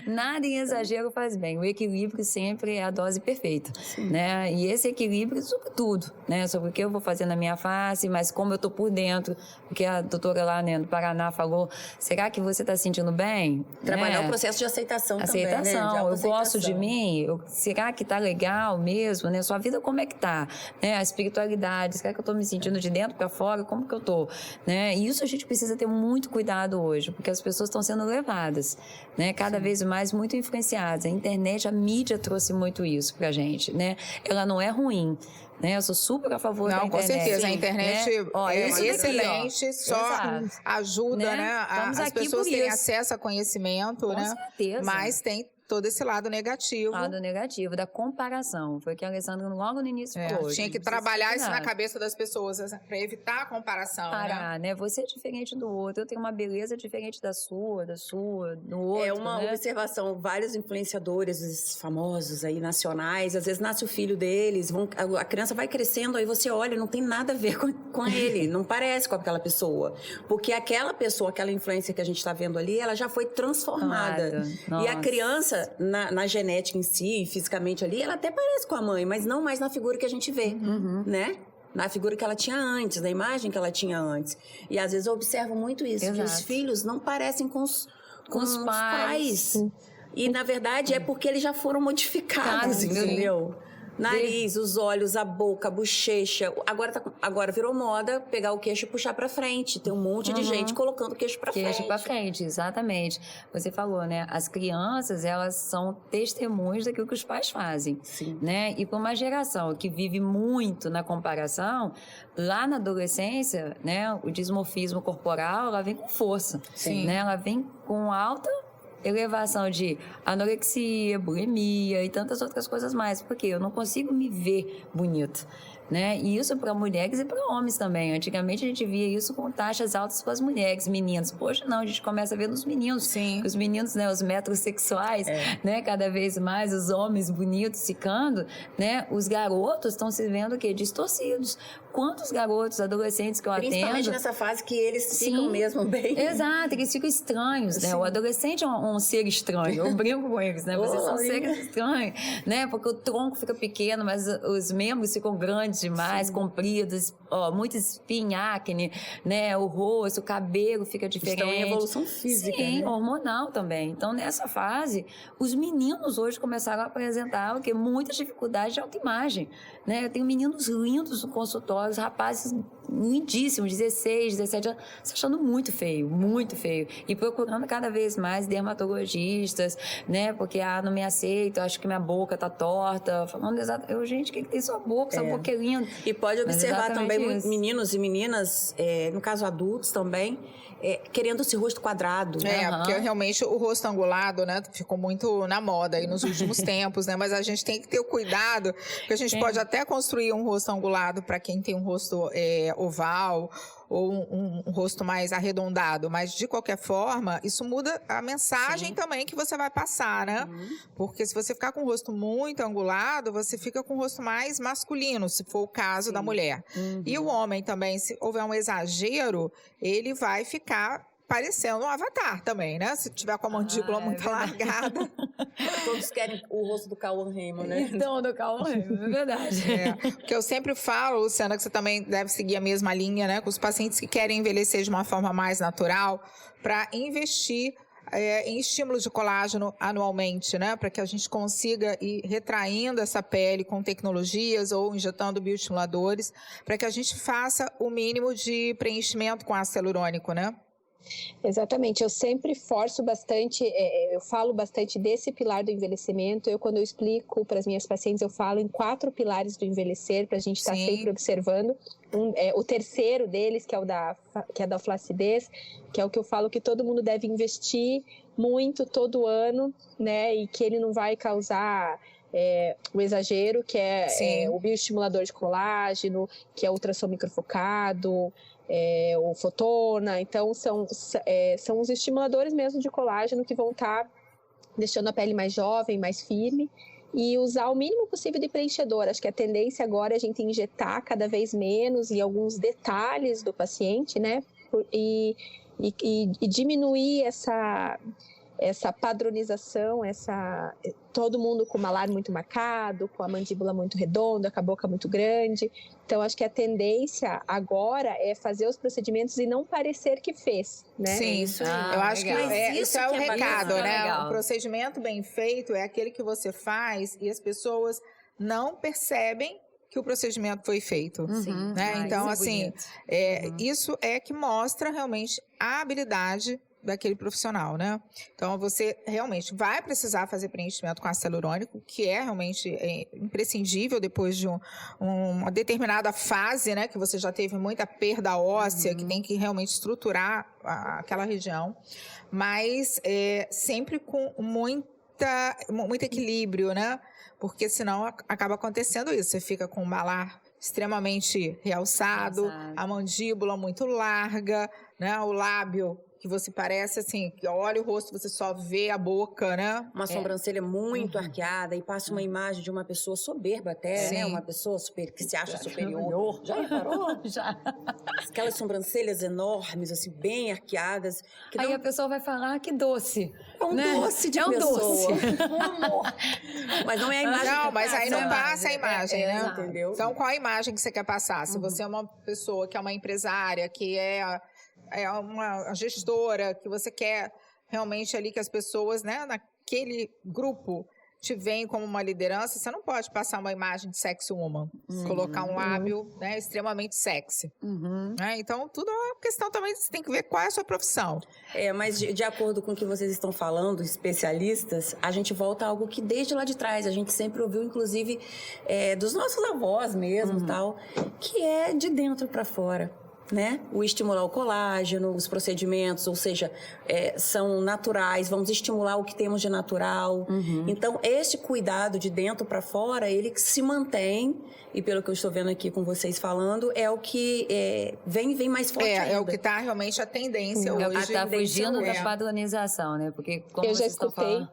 Nada em exagero faz bem. O equilíbrio sempre é a dose perfeita, né? E esse equilíbrio sobre tudo, né? Sobre o que eu vou fazer na minha face, mas como eu tô por dentro. Porque a doutora lá, né, do Paraná falou, será que você tá sentindo bem? Trabalhar né? o processo de aceitação também, né? Eu gosto de mim? Será que tá legal mesmo, né? Sua vida como é que tá? Né? A espiritualidade, será que eu tô me sentindo de dentro para fora? Como que eu tô? Né? E isso a gente precisa ter muito cuidado hoje, porque as pessoas estão sendo levadas, né? Cada vez mais muito influenciadas. A internet, a mídia trouxe muito isso pra gente, né? Ela não é ruim, né? Eu sou super a favor da internet. Não, com certeza. A internet né? é Isso excelente, só ajuda, né? As pessoas terem acesso a conhecimento, com né? certeza. Mas tem todo esse lado negativo. Lado negativo, da comparação. Foi o que a Alessandra logo no início falou. Tinha que trabalhar isso na cabeça das pessoas, para evitar a comparação. Né? Você é diferente do outro, eu tenho uma beleza diferente da sua, do outro. É uma observação, vários influenciadores, os famosos aí, nacionais, às vezes nasce o filho deles, a criança vai crescendo, aí você olha, não tem nada a ver com ele, não parece com aquela pessoa. Porque aquela pessoa, aquela influência que a gente está vendo ali, ela já foi transformada. E a criança, na genética em si, fisicamente ali, ela até parece com a mãe, mas não mais na figura que a gente vê, né? Na figura que ela tinha antes, na imagem que ela tinha antes. E às vezes eu observo muito isso, que os filhos não parecem com os pais. E na verdade é porque eles já foram modificados, entendeu? Nariz, os olhos, a boca, a bochecha. Agora virou moda pegar o queixo e puxar pra frente. Tem um monte de gente colocando o queixo pra frente. Queixo pra frente, exatamente. Você falou, né? As crianças, elas são testemunhas daquilo que os pais fazem. Sim. Né? E para uma geração que vive muito na comparação, lá na adolescência, né? O dismorfismo corporal, ela vem com força. Sim. Né? Ela vem com alta elevação de anorexia, bulimia e tantas outras coisas mais, porque eu não consigo me ver bonita, né? E isso para mulheres e para homens também. Antigamente a gente via isso com taxas altas para as mulheres, meninas. Hoje não, a gente começa a ver nos meninos. Sim. Os meninos, né, os metrosexuais, né, cada vez mais os homens bonitos ficando, né? Os garotos estão se vendo o quê? Distorcidos. Quantos garotos, adolescentes que eu atendo... Principalmente nessa fase que eles ficam mesmo bem... Exato, eles ficam estranhos, né? O adolescente é um ser estranho, eu brinco com eles, né? Vocês são seres estranhos, né? Porque o tronco fica pequeno, mas os membros ficam grandes demais, compridos, muito espinha, acne, né? O rosto, o cabelo fica diferente. Estão em evolução física, né? Hormonal também. Então, nessa fase, os meninos hoje começaram a apresentar muitas dificuldades de autoimagem, né? Eu tenho meninos lindos no consultório, os rapazes lindíssimos, 16, 17 anos, se achando muito feio, e procurando cada vez mais dermatologistas, né, porque, não me aceito, acho que minha boca tá torta, falando exato, gente, o que tem sua boca é linda. E pode observar também meninos e meninas, no caso adultos também, querendo esse rosto quadrado. Porque realmente o rosto angulado, né, ficou muito na moda aí nos últimos tempos, né, mas a gente tem que ter o cuidado, porque a gente pode até construir um rosto angulado para quem tem um rosto oval ou um rosto mais arredondado, mas de qualquer forma, isso muda a mensagem também que você vai passar, né? Porque se você ficar com o rosto muito angulado, você fica com o rosto mais masculino, se for o caso da mulher. E o homem também, se houver um exagero, ele vai ficar parecendo um avatar também, né? Se tiver com a mandíbula muito alargada. Todos querem o rosto do Cauã Raymond, né? Então, do Cauã Raymond, é verdade. Porque eu sempre falo, Luciana, que você também deve seguir a mesma linha, né? Com os pacientes que querem envelhecer de uma forma mais natural, para investir em estímulos de colágeno anualmente, né? Para que a gente consiga ir retraindo essa pele com tecnologias ou injetando bioestimuladores, para que a gente faça o mínimo de preenchimento com ácido hialurônico, né? Exatamente, eu sempre forço bastante, eu falo bastante desse pilar do envelhecimento. Quando eu explico para as minhas pacientes, eu falo em 4 pilares do envelhecer, para a gente estar sempre observando. O terceiro deles, que é da flacidez, que é o que eu falo que todo mundo deve investir muito todo ano, né? E que ele não vai causar o exagero, que é o bioestimulador de colágeno, que é o ultrassom microfocado, o fotona. Então são os estimuladores mesmo de colágeno que vão estar deixando a pele mais jovem, mais firme, e usar o mínimo possível de preenchedor. Acho que a tendência agora é a gente injetar cada vez menos em alguns detalhes do paciente, né? E diminuir essa padronização, todo mundo com o malar muito marcado, com a mandíbula muito redonda, com a boca muito grande. Então, acho que a tendência agora é fazer os procedimentos e não parecer que fez, né? Sim, isso aí. Eu acho que isso é o recado, né? O procedimento bem feito é aquele que você faz e as pessoas não percebem que o procedimento foi feito. Né? Então, assim, isso é que mostra realmente a habilidade daquele profissional, né? Então, você realmente vai precisar fazer preenchimento com ácido hialurônico, que é realmente imprescindível depois de uma determinada fase, né? Que você já teve muita perda óssea, que tem que realmente estruturar aquela região. Mas sempre com muito equilíbrio, né? Porque senão acaba acontecendo isso. Você fica com o malar extremamente realçado, a mandíbula muito larga, né? O lábio que você parece assim, que olha o rosto, você só vê a boca, né? Uma sobrancelha muito arqueada e passa uma imagem de uma pessoa soberba até, né? Uma pessoa que se acha superior. Já reparou? Já. Aquelas sobrancelhas enormes, assim, bem arqueadas. Aí a pessoa vai falar, que doce. É um doce de pessoa. Um amor. Mas não é a imagem Não, mas aí não passa a imagem, né? Entendeu? Então, qual a imagem que você quer passar? Se você é uma pessoa que é uma empresária, que é uma gestora, que você quer realmente ali que as pessoas, né, naquele grupo te veem como uma liderança, você não pode passar uma imagem de sexy woman, colocar um lábio, né, extremamente sexy. Né? Então, tudo é uma questão também, você tem que ver qual é a sua profissão. Mas de acordo com o que vocês estão falando, especialistas, a gente volta a algo que desde lá de trás, a gente sempre ouviu, inclusive, dos nossos avós mesmo, tal, que é de dentro para fora. Né? O estimular o colágeno, os procedimentos, ou seja, são naturais, vamos estimular o que temos de natural. Então, este cuidado de dentro para fora, ele se mantém, e pelo que eu estou vendo aqui com vocês falando, é o que vem mais forte ainda. É o que está realmente a tendência hoje. Está fugindo da padronização, né? Porque como eu já vocês estão falando...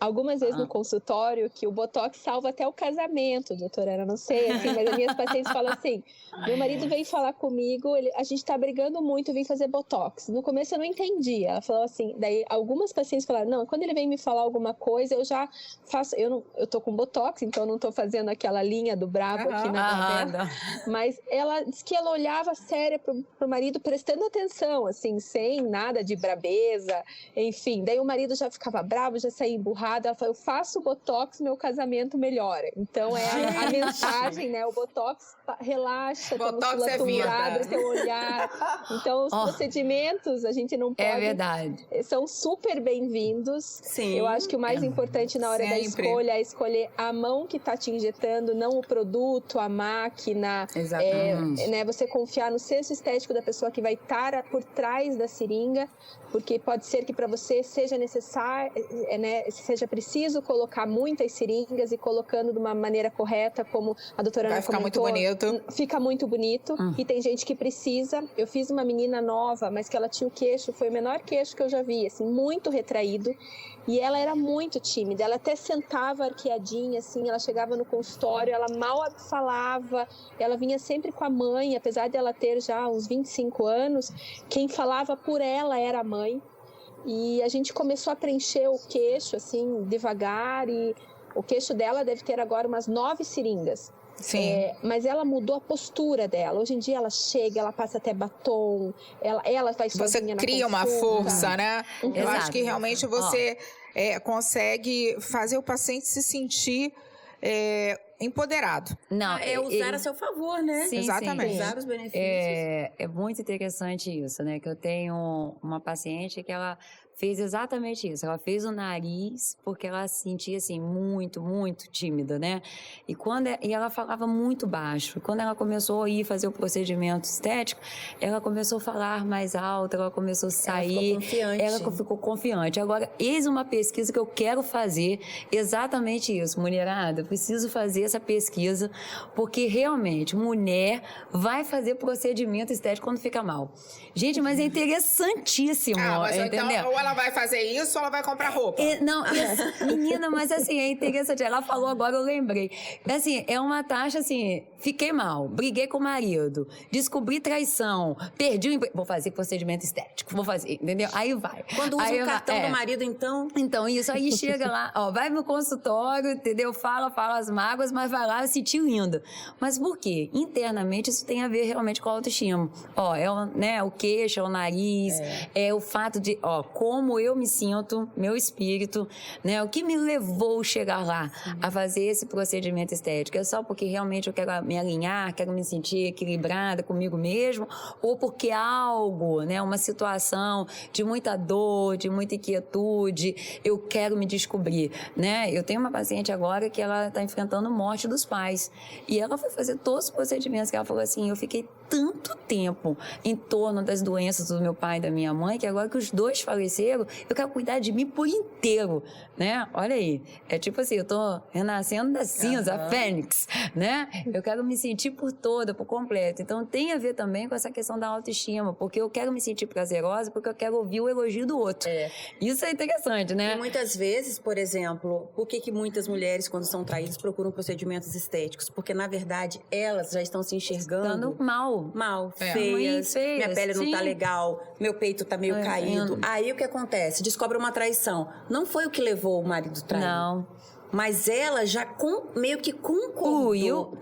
algumas vezes no consultório que o Botox salva até o casamento, doutora Ana, não sei, assim, mas as minhas pacientes falam assim, meu marido vem falar comigo, a gente tá brigando muito, vem fazer Botox. No começo eu não entendia, ela falou assim, daí algumas pacientes falaram, não, quando ele vem me falar alguma coisa, eu já faço, eu tô com Botox, então eu não tô fazendo aquela linha do bravo aqui na cabeça, mas ela disse que ela olhava séria pro marido, prestando atenção, assim, sem nada de brabeza, enfim, daí o marido já ficava bravo, já saía emburrado. Ela falou, eu faço Botox, meu casamento melhora. Então, a mensagem, né? O Botox relaxa, Botox é vida. Abre teu olhar. Então, os procedimentos, a gente não pode... É verdade. São super bem-vindos. Sim. Eu acho que o mais importante na hora da escolha é escolher a mão que está te injetando, não o produto, a máquina. Exatamente. Né, você confiar no senso estético da pessoa que vai estar por trás da seringa, porque pode ser que para você seja necessário, né, seja seja preciso colocar muitas seringas e colocando de uma maneira correta, como a doutora Ana comentou. Vai ficar muito bonito. Fica muito bonito. E tem gente que precisa. Eu fiz uma menina nova, mas que ela tinha o queixo, foi o menor queixo que eu já vi, assim, muito retraído. E ela era muito tímida, ela até sentava arqueadinha, assim, ela chegava no consultório, ela mal falava, ela vinha sempre com a mãe, apesar de ela ter já uns 25 anos, quem falava por ela era a mãe. E a gente começou a preencher o queixo, assim, devagar, e o queixo dela deve ter agora umas 9 seringas. Sim. Mas ela mudou a postura dela. Hoje em dia ela chega, ela passa até batom, ela vai sozinha na consulta. Você cria uma força, né? Eu acho que realmente você consegue fazer o paciente se sentir empoderado. Não, usar a seu favor, né? Sim, exatamente. Usar os benefícios. É muito interessante isso, né? Que eu tenho uma paciente que ela fez exatamente isso. Ela fez o nariz porque ela se sentia, assim, muito, muito tímida, né? E ela falava muito baixo. Quando ela começou a ir fazer o procedimento estético, ela começou a falar mais alto, ela começou a sair. Ela ficou confiante. Agora, eis uma pesquisa que eu quero fazer exatamente isso, mulherada. Eu preciso fazer essa pesquisa, porque realmente, mulher vai fazer procedimento estético quando fica mal. Gente, mas é interessantíssimo, mas entendeu? Então, ou ela vai fazer isso, ou ela vai comprar roupa. Menina, mas assim, é interessante. Ela falou agora, eu lembrei. Assim, é uma taxa assim, fiquei mal, briguei com o marido, descobri traição, perdi o emprego. Vou fazer procedimento estético, vou fazer, entendeu? Aí vai. Quando usa o cartão do marido, então... Então, isso aí chega lá, vai no consultório, entendeu? Fala as mágoas, mas vai lá se sentir lindo. Mas por quê? Internamente, isso tem a ver realmente com a autoestima. O queixo, é o nariz, é o fato de, como eu me sinto, meu espírito, né? O que me levou a chegar lá, a fazer esse procedimento estético? É só porque realmente eu quero me alinhar, quero me sentir equilibrada comigo mesmo, ou porque algo, né? Uma situação de muita dor, de muita inquietude, eu quero me descobrir, né? Eu tenho uma paciente agora que ela está enfrentando morte dos pais, e ela foi fazer todos os procedimentos que ela falou assim, eu fiquei tanto tempo em torno das doenças do meu pai e da minha mãe, que agora que os dois faleceram, eu quero cuidar de mim por inteiro, né? Olha aí, é tipo assim, eu tô renascendo da cinza, a fênix, né? Eu quero me sentir por toda, por completo. Então tem a ver também com essa questão da autoestima, porque eu quero me sentir prazerosa, porque eu quero ouvir o elogio do outro. Isso é interessante, né? E muitas vezes, por exemplo, por que muitas mulheres, quando são traídas, procuram procedimentos estéticos? Porque, na verdade, elas já estão se enxergando mal, feias, minha pele não tá legal, meu peito tá meio caído. Aí o que acontece? Descobre uma traição. Não foi o que levou o marido trair. Não. Mas ela já meio que concluiu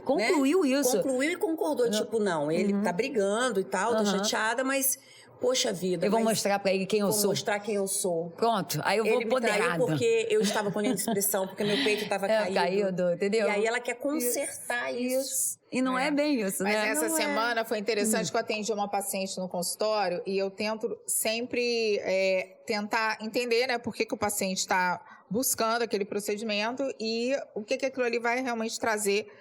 isso. Concluiu e concordou. Tipo, não, ele tá brigando e tal, tô chateada, mas... Poxa vida. Eu vou mostrar pra ele quem eu sou. Vou mostrar quem eu sou. Pronto, aí eu vou poderada. Ele me traiu porque eu estava com expressão, porque meu peito tava caído. Entendeu? E aí ela quer consertar isso. E não é bem isso, né? Mas essa semana foi interessante que eu atendi uma paciente no consultório e eu tento sempre tentar entender, né, por que o paciente está buscando aquele procedimento e o que aquilo ali vai realmente trazer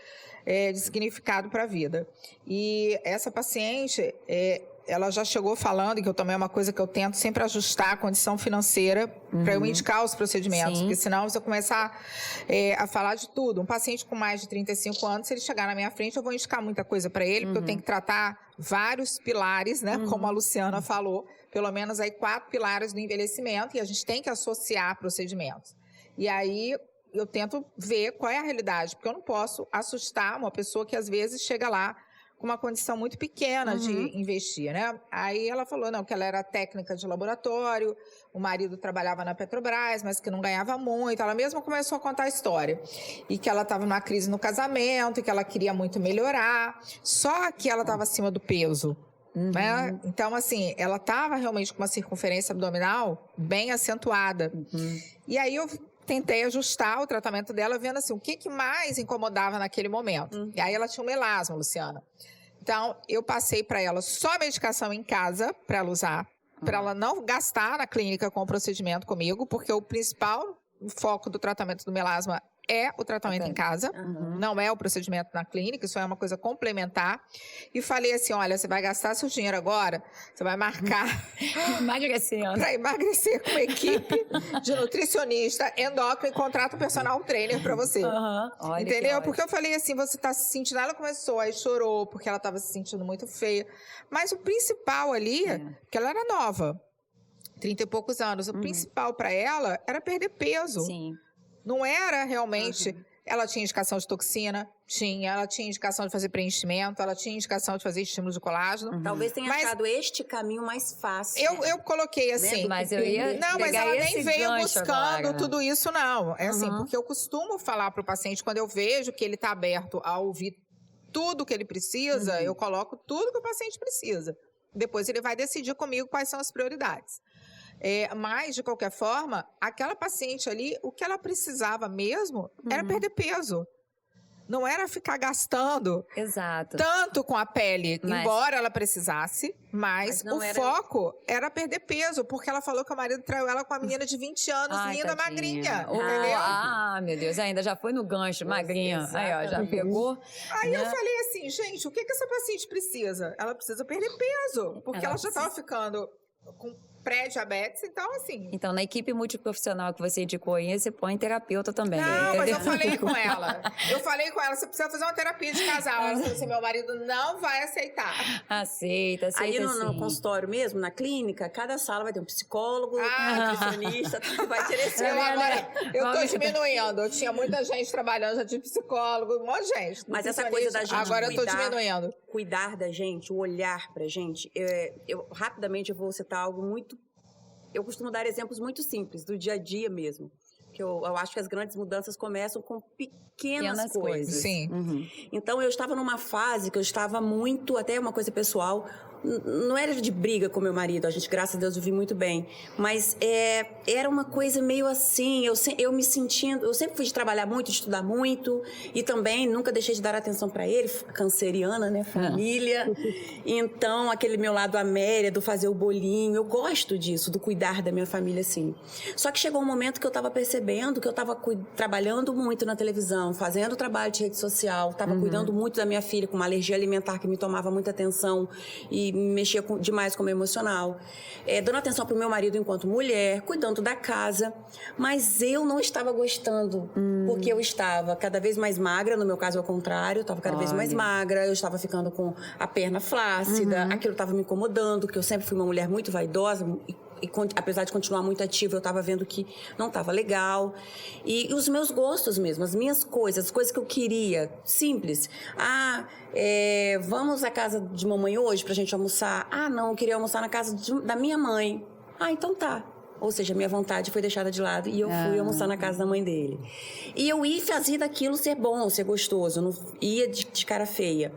de significado para a vida. E essa paciente... ela já chegou falando, que eu também é uma coisa que eu tento sempre ajustar a condição financeira para eu indicar os procedimentos, porque senão se eu começar a falar de tudo, um paciente com mais de 35 anos, se ele chegar na minha frente, eu vou indicar muita coisa para ele, porque eu tenho que tratar vários pilares, né, como a Luciana falou, pelo menos aí 4 pilares do envelhecimento, e a gente tem que associar procedimentos. E aí eu tento ver qual é a realidade, porque eu não posso assustar uma pessoa que às vezes chega lá com uma condição muito pequena de investir, né? Aí ela falou, que ela era técnica de laboratório, o marido trabalhava na Petrobras, mas que não ganhava muito. Ela mesma começou a contar a história. E que ela estava numa crise no casamento, e que ela queria muito melhorar, só que ela estava acima do peso. Né? Então, assim, ela estava realmente com uma circunferência abdominal bem acentuada. E aí eu tentei ajustar o tratamento dela, vendo assim, o que mais incomodava naquele momento. E aí ela tinha um melasma, Luciana. Então, eu passei para ela só a medicação em casa, para ela usar, para ela não gastar na clínica com o procedimento comigo, porque o principal foco do tratamento do melasma é o tratamento em casa, Uhum. não é o procedimento na clínica, isso é uma coisa complementar. E falei assim, olha, você vai gastar seu dinheiro agora, você vai marcar Emagrecendo. para emagrecer com uma equipe de nutricionista, endócrino e contrata um personal trainer para você. Aham. Olha que Entendeu? ótimo. Porque eu falei assim, você tá se sentindo... Ela começou, aí chorou, porque ela estava se sentindo muito feia. Mas o principal ali, que ela era nova, 30 e poucos anos, o principal para ela era perder peso. Sim. Não era realmente... Ela tinha indicação de toxina, ela tinha indicação de fazer preenchimento, ela tinha indicação de fazer estímulo de colágeno. Talvez tenha Mas- achado este caminho mais fácil. Eu coloquei assim... Mas eu ia Não, mas pegar ela esse nem veio gancho buscando agora. tudo isso, não. É assim, porque eu costumo falar para o paciente, quando eu vejo que ele está aberto a ouvir tudo que ele precisa, eu coloco tudo que o paciente precisa. Depois ele vai decidir comigo quais são as prioridades. Mas, de qualquer forma, aquela paciente ali, o que ela precisava mesmo era perder peso. Não era ficar gastando Exato. tanto com a pele, Mas- embora ela precisasse, mas não o era- foco era perder peso, porque ela falou que o marido traiu ela com uma menina de 20 anos, Ai, linda, tadinha. magrinha, Oh, entendeu? meu Deus, ainda já foi no gancho, magrinha. Aí, ó, já pegou. Aí eu né? falei assim, gente, o que essa paciente precisa? Ela precisa perder peso, porque Ela ela já estava ficando com pré-diabetes, então assim... Então, na equipe multiprofissional que você indicou aí, você põe terapeuta também. Não, mas entendeu? eu falei com ela. Você precisa fazer uma terapia de casal. Ela falou assim, meu marido não vai aceitar. Aceita Aí no sim. consultório mesmo, na clínica, cada sala vai ter um psicólogo, nutricionista, vai direcionar. Eu tô diminuindo. Eu tinha muita gente trabalhando, já de psicólogo, um monte de gente. Mas essa coisa da gente Agora eu tô cuidar- diminuindo. Cuidar da gente, o olhar pra gente. Rapidamente eu vou citar algo muito... Eu costumo dar exemplos muito simples, do dia a dia mesmo. Que eu acho que as grandes mudanças começam com pequenas coisas. Sim. Então, eu estava numa fase que eu estava muito, até uma coisa pessoal, não era de briga com meu marido, a gente, graças a Deus, vive muito bem, mas era uma coisa meio assim, eu me sentindo, eu sempre fui de trabalhar muito, de estudar muito, e também nunca deixei de dar atenção para ele, canceriana, né, família, então, aquele meu lado Amélia, do fazer o bolinho, eu gosto disso, do cuidar da minha família, assim. Só que chegou um momento que eu estava percebendo que eu estava trabalhando muito na televisão, fazendo trabalho de rede social, estava cuidando muito da minha filha, com uma alergia alimentar que me tomava muita atenção e mexia demais com o meu emocional. Dando atenção para o meu marido enquanto mulher, cuidando da casa, mas eu não estava gostando, porque eu estava cada vez mais magra, no meu caso ao contrário, eu estava cada vez mais magra, eu estava ficando com a perna flácida, aquilo estava me incomodando, porque eu sempre fui uma mulher muito vaidosa, e apesar de continuar muito ativa, eu estava vendo que não estava legal. E os meus gostos mesmo, as minhas coisas, as coisas que eu queria, simples. Vamos à casa de mamãe hoje pra gente almoçar? Não, eu queria almoçar na casa da minha mãe. Então tá. Ou seja, minha vontade foi deixada de lado e eu fui almoçar na casa da mãe dele. E eu ia fazer daquilo ser bom, ser gostoso, eu não ia de cara feia.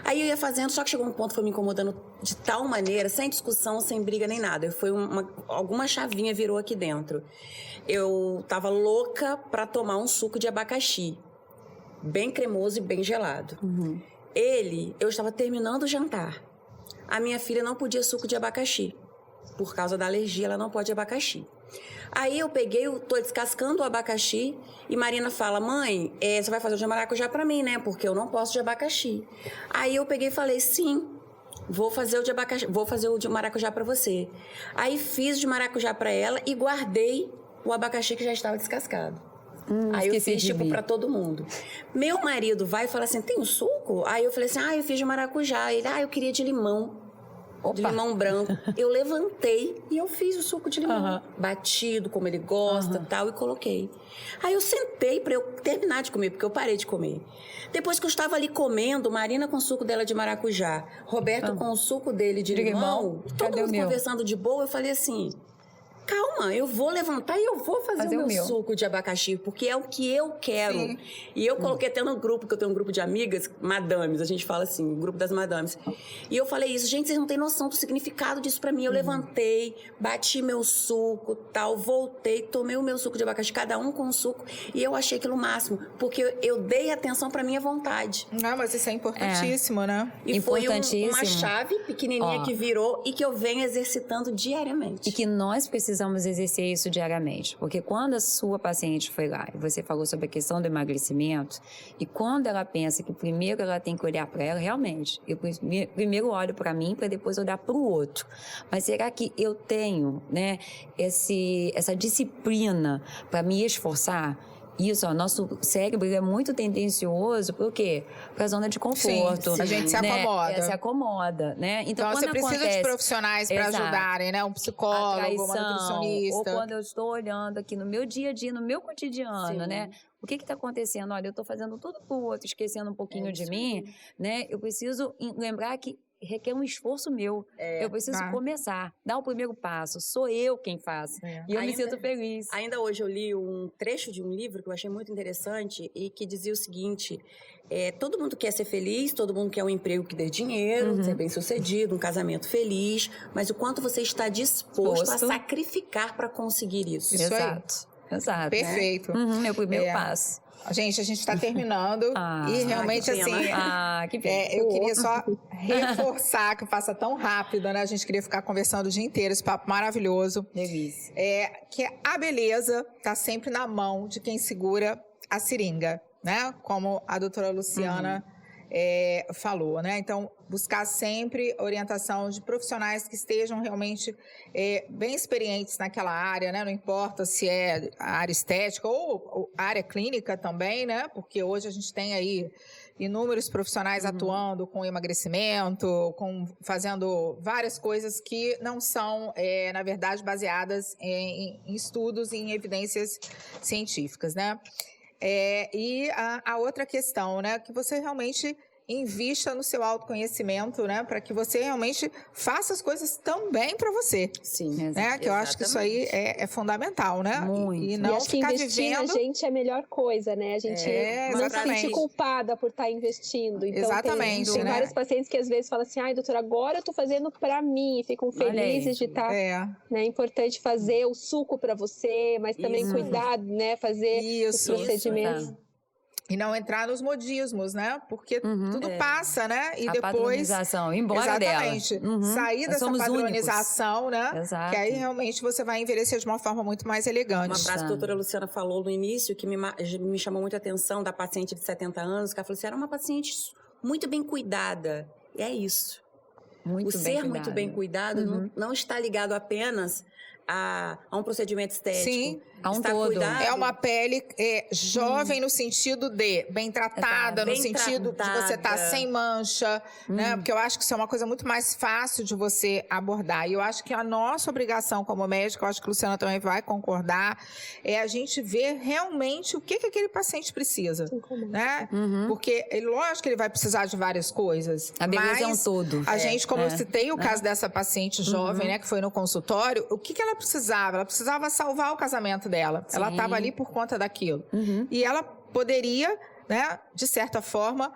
Aí eu ia fazendo, só que chegou um ponto que foi me incomodando de tal maneira, sem discussão, sem briga nem nada. Alguma chavinha virou aqui dentro. Eu tava louca pra tomar um suco de abacaxi, bem cremoso e bem gelado. Eu estava terminando o jantar. A minha filha não podia suco de abacaxi. Por causa da alergia, ela não pode abacaxi. Aí eu tô descascando o abacaxi e Marina fala, mãe, você vai fazer o de maracujá pra mim, né? Porque eu não posso de abacaxi. Aí eu peguei e falei, sim, vou fazer o de maracujá pra você. Aí fiz o de maracujá pra ela e guardei o abacaxi que já estava descascado. Aí eu fiz, pra todo mundo. Meu marido vai e fala assim, tem um suco? Aí eu falei assim, eu fiz de maracujá. Ele, eu queria de limão. De limão branco. Eu levantei e eu fiz o suco de limão. Batido, como ele gosta, tal, e coloquei. Aí eu sentei pra eu terminar de comer, porque eu parei de comer. Depois que eu estava ali comendo, Marina com o suco dela de maracujá, Roberto com o suco dele de limão, todo mundo conversando de boa, eu falei assim... Calma, eu vou levantar e eu vou fazer o meu suco de abacaxi, porque é o que eu quero. Sim. E eu coloquei até no grupo, que eu tenho um grupo de amigas, madames, a gente fala assim, o grupo das madames. E eu falei isso, gente, vocês não têm noção do significado disso pra mim. Eu levantei, bati meu suco, tal, voltei, tomei o meu suco de abacaxi, cada um com um suco, e eu achei aquilo o máximo, porque eu dei atenção pra minha vontade. Mas isso é importantíssimo, né? E foi uma chave pequenininha que virou e que eu venho exercitando diariamente. E que nós precisamos precisamos exercer isso diariamente? Porque quando a sua paciente foi lá e você falou sobre a questão do emagrecimento, e quando ela pensa que primeiro ela tem que olhar para ela, realmente, eu primeiro olho para mim para depois olhar para o outro. Mas será que eu tenho, né, essa disciplina para me esforçar? Isso, ó, nosso cérebro é muito tendencioso para o quê? Para a zona de conforto. Sim, a gente se acomoda. Se acomoda, né? Então quando você precisa acontece, de profissionais para ajudarem, né? Um psicólogo, uma nutricionista. Ou quando eu estou olhando aqui no meu dia a dia, no meu cotidiano, Sim. né? O que está acontecendo? Olha, eu estou fazendo tudo para o outro, esquecendo um pouquinho de mim, né? Eu preciso lembrar que requer um esforço meu. Eu preciso começar, dar o primeiro passo. Sou eu quem faço. E eu me sinto feliz. Ainda hoje eu li um trecho de um livro que eu achei muito interessante e que dizia o seguinte: todo mundo quer ser feliz, todo mundo quer um emprego que dê dinheiro, ser bem-sucedido, um casamento feliz, mas o quanto você está disposto a sacrificar para conseguir isso. Exato. Perfeito. Meu primeiro passo. Gente, a gente está terminando e realmente assim, que pena. eu queria só reforçar que passa tão rápido, né? A gente queria ficar conversando o dia inteiro, esse papo maravilhoso. Delícia. Que a beleza está sempre na mão de quem segura a seringa, né? Como a doutora Luciana falou, né? Então, buscar sempre orientação de profissionais que estejam realmente bem experientes naquela área, né? Não importa se é a área estética ou a área clínica também, né? Porque hoje a gente tem aí inúmeros profissionais atuando com emagrecimento, fazendo várias coisas que não são, na verdade, baseadas em estudos e em evidências científicas, né? E a outra questão, né, que você realmente invista no seu autoconhecimento, né, para que você realmente faça as coisas também para você. Sim, né, que eu acho que isso aí é fundamental, né? Muito. E não acho que ficar investir vivendo... na gente é a melhor coisa, né? A gente não se sentir culpada por estar investindo. Então, exatamente, tem né? vários pacientes que às vezes falam assim, ai, doutora, agora eu tô fazendo para mim, e ficam felizes de estar... É importante fazer o suco para você, mas também cuidar, né? Fazer os procedimentos. E não entrar nos modismos, né? Porque tudo passa, né? E a depois... padronização, embora exatamente, dela. sair dessa padronização, únicos, né? Exato. Que aí realmente você vai envelhecer de uma forma muito mais elegante. Uma frase que a doutora Luciana falou no início, que me chamou muita atenção, da paciente de 70 anos, que ela falou assim, era uma paciente muito bem cuidada. E é isso. Muito o ser muito bem cuidado não está ligado apenas a um procedimento estético. Sim, a um todo. Cuidado. É uma pele jovem no sentido de bem tratada, no sentido de você estar sem mancha, né? Porque eu acho que isso é uma coisa muito mais fácil de você abordar. E eu acho que a nossa obrigação como médico, eu acho que a Luciana também vai concordar, é a gente ver realmente o que aquele paciente precisa, né? Porque, lógico que ele vai precisar de várias coisas. A beleza mas é um todo. A gente, como eu citei o caso dessa paciente jovem, né, que foi no consultório, o que ela precisava? Ela precisava salvar o casamento dela. Sim. Ela estava ali por conta daquilo. E ela poderia, né, de certa forma,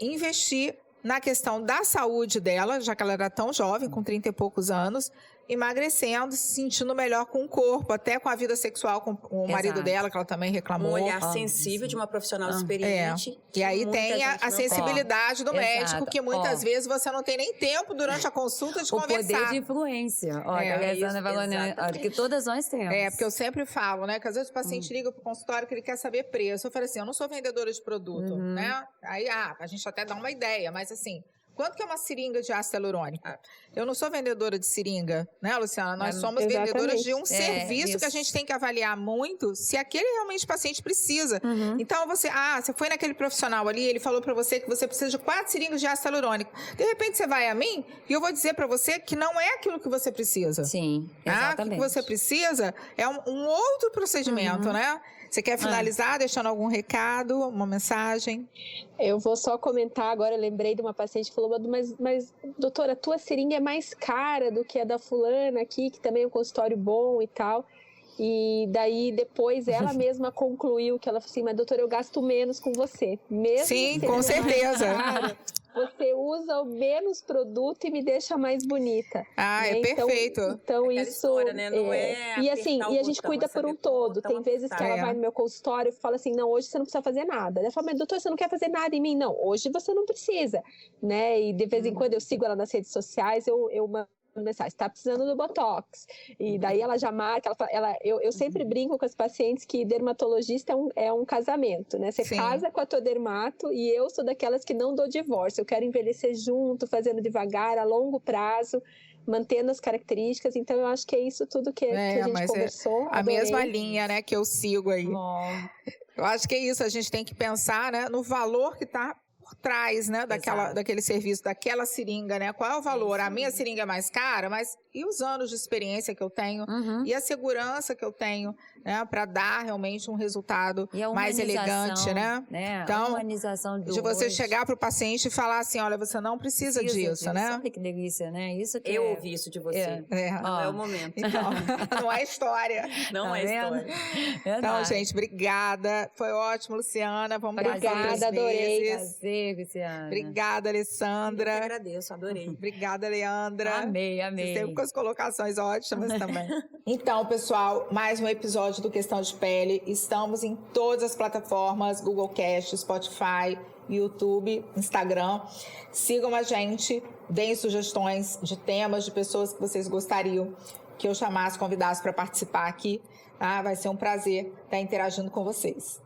investir na questão da saúde dela, já que ela era tão jovem, com 30 e poucos anos, emagrecendo, se sentindo melhor com o corpo, até com a vida sexual com o marido dela, que ela também reclamou. Um olhar sensível de uma profissional experiente. E aí tem a sensibilidade do médico, que muitas vezes você não tem nem tempo durante a consulta de conversar. O poder de influência. Olha, a Alessandra falou, né, que todas nós temos. Porque eu sempre falo, né, que às vezes o paciente liga pro consultório que ele quer saber preço. Eu falei assim, eu não sou vendedora de produto, né? Aí, a gente até dá uma ideia, mas assim... Quanto que é uma seringa de ácido hialurônico? Eu não sou vendedora de seringa, né, Luciana? Nós somos vendedoras de um serviço que a gente tem que avaliar muito se aquele realmente paciente precisa. Então, você foi naquele profissional ali, ele falou pra você que você precisa de 4 seringas de ácido hialurônico. De repente, você vai a mim e eu vou dizer pra você que não é aquilo que você precisa. Sim, exatamente. O que você precisa é um outro procedimento, né? Você quer finalizar deixando algum recado, uma mensagem? Eu vou só comentar agora, eu lembrei de uma paciente que falou, mas doutora, a tua seringa é mais cara do que a da fulana aqui, que também é um consultório bom e tal. E daí, depois, ela mesma concluiu que ela falou assim, mas doutora, eu gasto menos com você. Mesmo sim, com certeza. Você usa o menos produto e me deixa mais bonita. É perfeito. Então isso história, né? Não e assim, e a gente cuida por um todo. Tem vezes que ela vai no meu consultório e fala assim, não, hoje você não precisa fazer nada. Ela fala, mas doutor, você não quer fazer nada em mim? Não, hoje você não precisa, né? E de vez em quando eu sigo ela nas redes sociais, eu mensagem, está precisando do Botox. E daí ela já marca, eu sempre brinco com as pacientes que dermatologista é um casamento, né? Você casa com a tua dermato e eu sou daquelas que não dou divórcio. Eu quero envelhecer junto, fazendo devagar, a longo prazo, mantendo as características. Então, eu acho que é isso tudo que a gente conversou. A mesma linha, né, que eu sigo aí. Bom. Eu acho que é isso, a gente tem que pensar, né, no valor que está por trás, né, daquele serviço, daquela seringa, né? Qual é o valor? A minha seringa é mais cara, mas e os anos de experiência que eu tenho? E a segurança que eu tenho, né, para dar realmente um resultado mais elegante, né? Então, a humanização de você chegar para o paciente e falar assim, olha, você não precisa disso, né? Olha que delícia, né? Isso que eu ouvi isso de você. Não é o momento. Então, não é história. Não é história. Então, gente, obrigada. Foi ótimo, Luciana. Vamos obrigada, adorei. Prazer, Luciana. Obrigada, Alessandra. Eu que agradeço, adorei. Obrigada, Leandra. Amei. Sempre com as colocações ótimas também. Então, pessoal, mais um episódio do Questão de Pele. Estamos em todas as plataformas, Google Cast, Spotify, YouTube, Instagram. Sigam a gente, deem sugestões de temas, de pessoas que vocês gostariam que eu chamasse, convidasse para participar aqui. Vai ser um prazer estar interagindo com vocês.